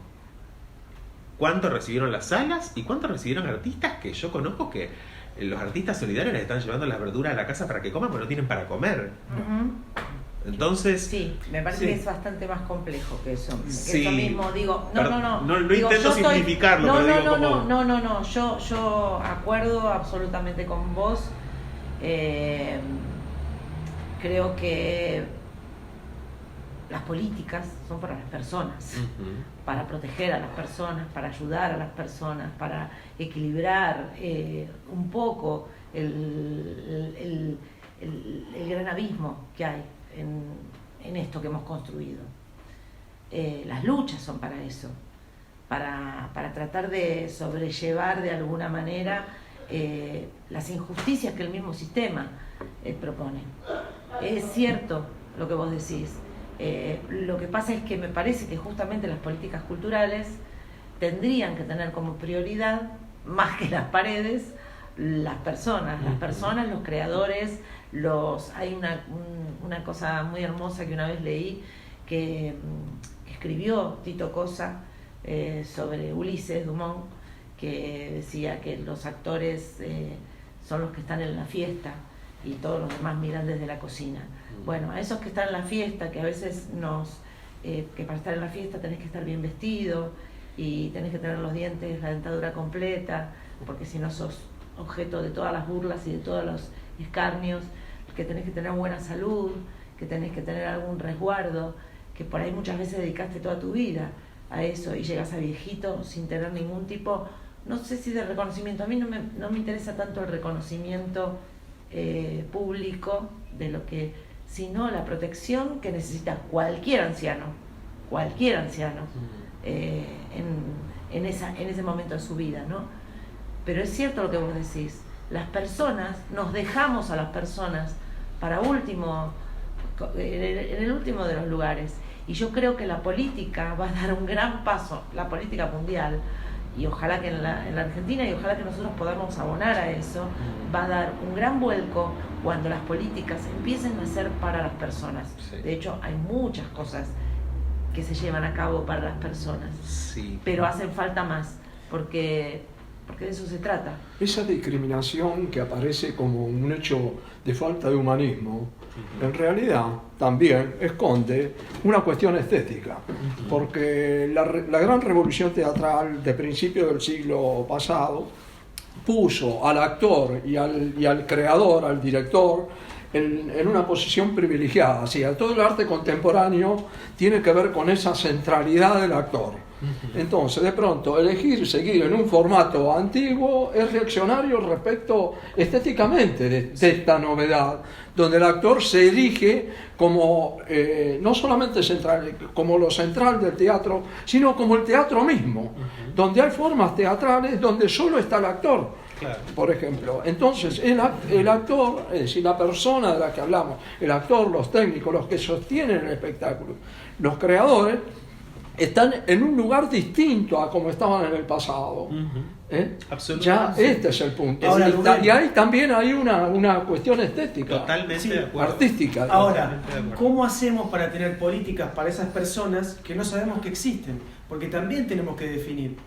cuánto recibieron las salas y cuánto recibieron artistas, que yo conozco que los artistas solidarios les están llevando las verduras a la casa para que coman, porque no tienen para comer. Entonces, sí, me parece que es bastante más complejo que eso. Sí. Eso mismo, digo, No digo, intento simplificarlo, pero digo como... No, yo acuerdo absolutamente con vos. Creo que las políticas son para las personas, para proteger a las personas, para ayudar a las personas, para equilibrar un poco el gran abismo que hay en esto que hemos construido. Las luchas son para eso, para tratar de sobrellevar de alguna manera las injusticias que el mismo sistema propone. Es cierto lo que vos decís. Lo que pasa es que me parece que justamente las políticas culturales tendrían que tener como prioridad, más que las paredes, las personas, los creadores. Hay una cosa muy hermosa que una vez leí que escribió Tito Cosa sobre Ulises Dumont, que decía que los actores son los que están en la fiesta y todos los demás miran desde la cocina. Bueno, a esos que están en la fiesta, que a veces que para estar en la fiesta tenés que estar bien vestido y tenés que tener los dientes, la dentadura completa, porque si no sos objeto de todas las burlas y de todos los escarnios, que tenés que tener buena salud, que tenés que tener algún resguardo, que por ahí muchas veces dedicaste toda tu vida a eso y llegas a viejito sin tener ningún tipo, no sé si de reconocimiento. A mí no me interesa tanto el reconocimiento público de lo que, sino la protección que necesita cualquier anciano en ese momento de su vida, ¿no? Pero es cierto lo que vos decís, las personas, nos dejamos a las personas para último, en el último de los lugares, y yo creo que la política va a dar un gran paso, la política mundial, y ojalá que en la Argentina, y ojalá que nosotros podamos abonar a eso, va a dar un gran vuelco cuando las políticas empiecen a ser para las personas. Sí. De hecho, hay muchas cosas que se llevan a cabo para las personas, sí, pero hacen falta más, porque de eso se trata. Esa discriminación que aparece como un hecho de falta de humanismo, en realidad también esconde una cuestión estética, porque la gran revolución teatral de principios del siglo pasado puso al actor y al creador, al director, en una posición privilegiada. Así, todo el arte contemporáneo tiene que ver con esa centralidad del actor. Entonces, de pronto, elegir seguir en un formato antiguo es reaccionario respecto estéticamente de esta novedad, donde el actor se erige como no solamente central, como lo central del teatro, sino como el teatro mismo, donde hay formas teatrales donde solo está el actor. Claro. Por ejemplo, entonces el actor, es decir, la persona de la que hablamos, el actor, los técnicos, los que sostienen el espectáculo, los creadores, están en un lugar distinto a como estaban en el pasado. Ya este es el punto. Ahora, y ahí también hay una cuestión estética. Totalmente de acuerdo. Artística. Ahora, ¿cómo hacemos para tener políticas para esas personas que no sabemos que existen? Porque también tenemos que definir.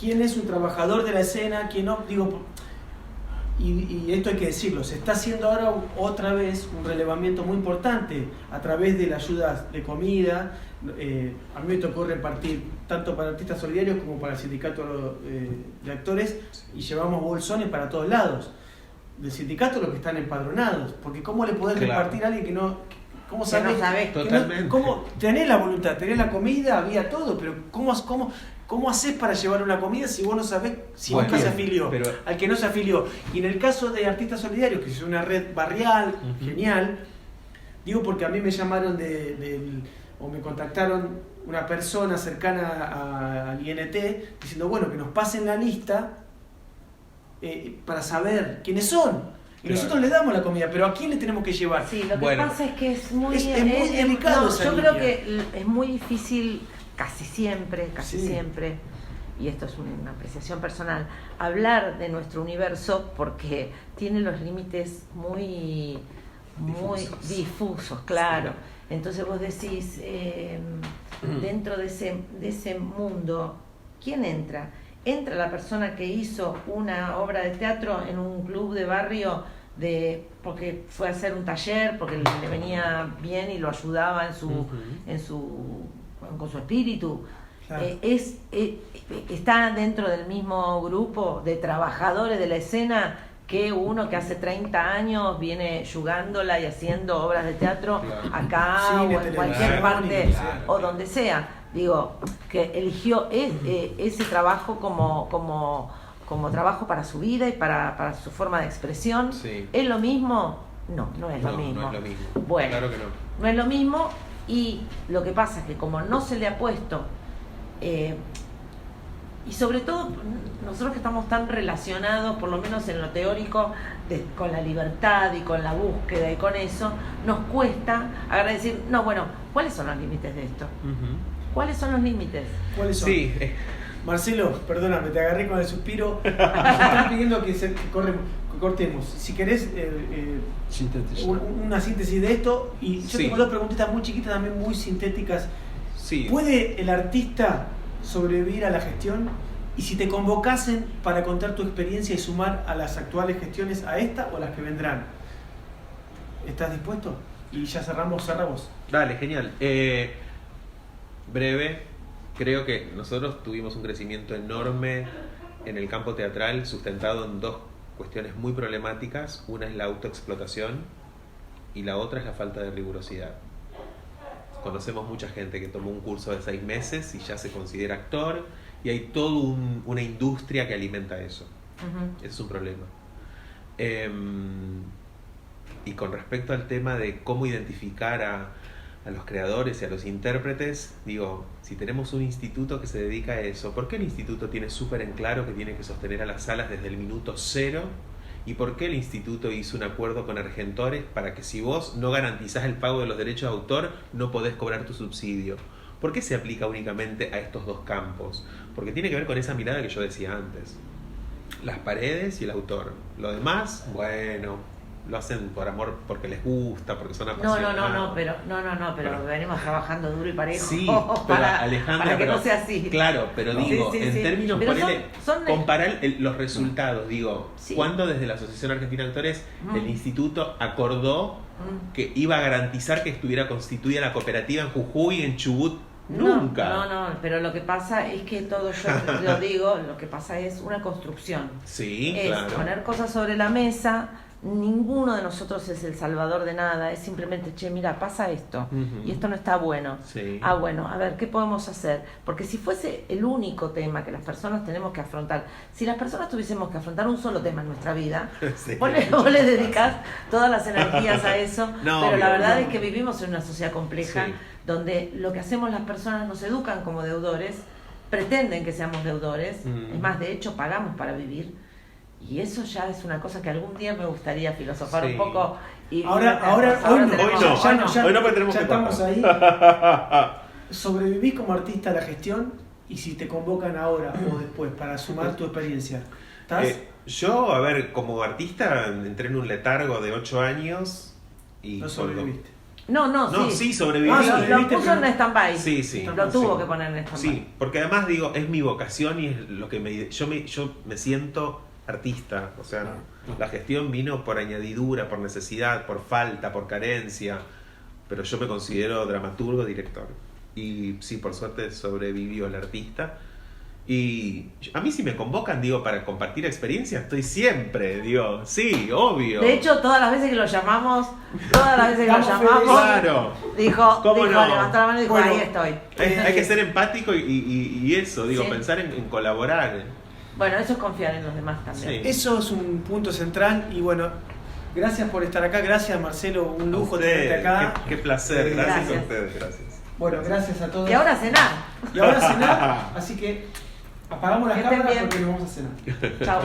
¿Quién es un trabajador de la escena? ¿Quién no? Digo, y esto hay que decirlo, se está haciendo ahora otra vez un relevamiento muy importante a través de la ayuda de comida. A mí me tocó repartir tanto para artistas solidarios como para el sindicato de actores, y llevamos bolsones para todos lados. Del sindicato los que están empadronados, porque ¿cómo le podés repartir a alguien que no... ¿Cómo sabés? No sabés. Totalmente. ¿Cómo tenés la voluntad, tenés la comida, había todo, pero ¿cómo haces para llevar una comida si vos no sabés si nunca se afilió? Pero... Al que no se afilió. Y en el caso de Artistas Solidarios, que es una red barrial, genial, digo porque a mí me llamaron o me contactaron una persona cercana al INT diciendo, bueno, que nos pasen la lista para saber quiénes son. Y nosotros les damos la comida, pero ¿a quién le tenemos que llevar? Sí, lo que pasa es que es muy delicado. Yo creo que es muy difícil, casi siempre, y esto es una apreciación personal, hablar de nuestro universo porque tiene los límites muy difusos, claro. Sí. Entonces vos decís, dentro de ese mundo, ¿quién entra? Entra la persona que hizo una obra de teatro en un club de barrio porque fue a hacer un taller, porque le venía bien y lo ayudaba con su espíritu. Claro. Está dentro del mismo grupo de trabajadores de la escena que uno que hace 30 años viene yugándola y haciendo obras de teatro acá o en cualquier parte o donde sea. Digo, que eligió ese trabajo como trabajo para su vida y para su forma de expresión. Sí. ¿Es lo mismo? No es lo mismo. No es lo mismo. Bueno, claro que no. No es lo mismo, y lo que pasa es que como no se le ha puesto, y sobre todo nosotros que estamos tan relacionados, por lo menos en lo teórico, con la libertad y con la búsqueda y con eso, nos cuesta agarrar y decir, no, bueno, ¿cuáles son los límites de esto? ¿Cuáles son los límites? ¿Cuáles son? Sí. Marcelo, perdóname, te agarré con el suspiro. Me están pidiendo que cortemos. Si querés una síntesis de esto, y yo tengo dos preguntitas muy chiquitas, también muy sintéticas. Sí. ¿Puede el artista sobrevivir a la gestión? Y si te convocasen para contar tu experiencia y sumar a las actuales gestiones, a esta o a las que vendrán, ¿estás dispuesto? Y ya cerramos. Dale, genial. Breve, creo que nosotros tuvimos un crecimiento enorme en el campo teatral sustentado en dos cuestiones muy problemáticas. Una es la autoexplotación y la otra es la falta de rigurosidad. Conocemos mucha gente que tomó un curso de 6 meses y ya se considera actor, y hay toda una industria que alimenta eso. Ese es un problema. Y con respecto al tema de cómo identificar a los creadores y a los intérpretes, digo, si tenemos un instituto que se dedica a eso, ¿por qué el instituto tiene súper en claro que tiene que sostener a las salas desde el minuto 0? ¿Y por qué el instituto hizo un acuerdo con Argentores para que si vos no garantizás el pago de los derechos de autor, no podés cobrar tu subsidio? ¿Por qué se aplica únicamente a estos dos campos? Porque tiene que ver con esa mirada que yo decía antes. Las paredes y el autor. Lo demás, bueno, lo hacen por amor, porque les gusta, porque son apasionados. Pero venimos trabajando duro y parejo. Sí, pero Alejandra, para que no sea así. Claro, pero digo, en términos, comparar los resultados, digo, cuando desde la Asociación Argentina de Actores el instituto acordó que iba a garantizar que estuviera constituida la cooperativa en Jujuy, en Chubut. Nunca. No, pero lo que pasa es que todo, yo lo digo, lo que pasa es una construcción. Sí, es claro. Poner cosas sobre la mesa. Ninguno de nosotros es el salvador de nada, es simplemente, mira, pasa esto, y esto no está bueno. Sí. Bueno, a ver, ¿qué podemos hacer? Porque si fuese el único tema que las personas tenemos que afrontar, si las personas tuviésemos que afrontar un solo tema en nuestra vida, vos le dedicás todas las energías a eso, pero la verdad es que vivimos en una sociedad compleja, donde lo que hacemos las personas nos educan como deudores, pretenden que seamos deudores, es más, de hecho, pagamos para vivir. Y eso ya es una cosa que algún día me gustaría filosofar un poco. Y hoy no, pero ya estamos ahí. ¿Sobrevivís como artista a la gestión? Y si te convocan ahora o después para sumar tu experiencia, ¿estás? Yo, a ver, como artista entré en un letargo de 8 años y... ¿No sobreviviste? Sí, sobreviví. Lo puso en stand-by. Sí. Lo tuvo que poner en stand-by. Sí, porque además digo, es mi vocación y es lo que yo me siento artista, o sea, la gestión vino por añadidura, por necesidad, por falta, por carencia, pero yo me considero dramaturgo, director. Y sí, por suerte sobrevivió el artista. Y a mí si me convocan, digo, para compartir experiencias, estoy siempre, digo, sí, obvio. De hecho, todas las veces que lo llamamos, claro. dijo, no? levantó la mano y dijo, Bueno, ahí estoy. Hay que ser empático y eso, digo, Sí. pensar en colaborar. Bueno, eso es confiar en los demás también. Sí. Eso es un punto central y bueno, gracias por estar acá, gracias Marcelo, un lujo A ustedes, tenerte acá. Qué placer, gracias Gracias. a ustedes, gracias. Bueno, gracias a todos. Y ahora cenar. Y ahora cenar, así que apagamos las Que estén cámaras bien. porque nos vamos a cenar. Chao.